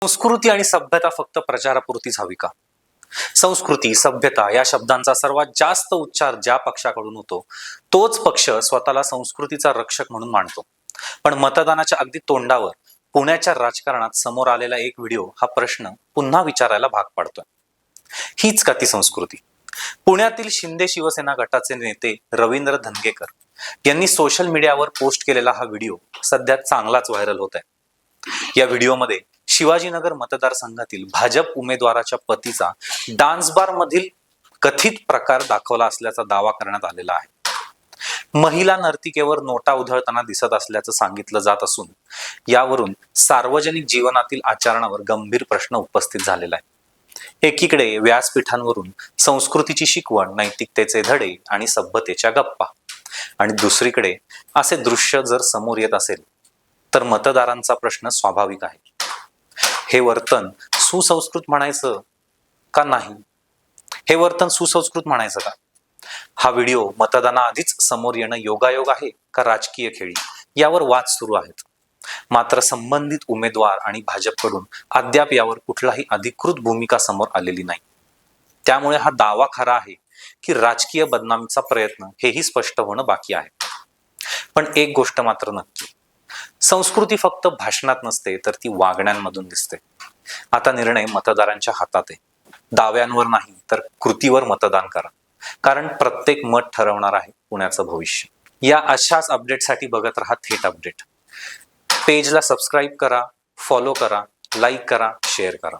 संस्कृती आणि सभ्यता फक्त प्रचारापुरतीच हवी का? संस्कृती, सभ्यता या शब्दांचा सर्वात जास्त उच्चार ज्या पक्षाकडून होतो तोच पक्ष स्वतःला संस्कृतीचा रक्षक म्हणून मानतो. पण मतदानाच्या अगदी तोंडावर पुण्याच्या राजकारणात समोर आलेला एक व्हिडिओ हा प्रश्न पुन्हा विचारायला भाग पाडतोय. हीच का ती संस्कृती? पुण्यातील शिंदे शिवसेना गटाचे नेते रवींद्र धंगेकर यांनी सोशल मीडियावर पोस्ट केलेला हा व्हिडिओ सध्या चांगलाच व्हायरल होत आहे. या व्हिडिओमध्ये शिवाजीनगर मतदारसंघातील भाजप उमेदवाराच्या पतीचा डान्स बार मधील कथित प्रकार दाखवला असल्याचा दावा करण्यात आलेला आहे. महिला नर्तिकेवर नोटा उधळताना दिसत असल्याचं सांगितलं जात असून यावरून सार्वजनिक जीवनातील आचरणावर गंभीर प्रश्न उपस्थित झालेला आहे. एकीकडे व्यासपीठांवरून संस्कृतीची शिकवण, नैतिकतेचे धडे आणि सभ्यतेच्या गप्पा, आणि दुसरीकडे असे दृश्य जर समोर येत असेल तर मतदारांचा प्रश्न स्वाभाविक आहे. हे वर्तन सुसंस्कृत म्हणायचं का नाही? हे वर्तन सुसंस्कृत म्हणायचं का? हा व्हिडिओ मतदानाआधीच समोर येणं योगायोग आहे का राजकीय खेळी, यावर वाद सुरू आहेत. मात्र संबंधित उमेदवार आणि भाजपकडून अद्याप यावर कुठलाही अधिकृत भूमिका समोर आलेली नाही. त्यामुळे हा दावा खरा आहे की राजकीय बदनामीचा प्रयत्न, हेही स्पष्ट होणं बाकी आहे. पण एक गोष्ट मात्र नक्की, संस्कृती फक्त भाषणात नसते तर ती वागण्यांमधून दिसते. आता निर्णय मतदारांच्या हातात आहे. दाव्यांवर नाही तर कृतीवर मतदान करा, कारण प्रत्येक मत ठरवणार आहे पुण्याचं भविष्य. या अशाच अपडेटसाठी बघत राहा थेट अपडेट. पेजला सबस्क्राईब करा, फॉलो करा, लाईक करा, शेअर करा.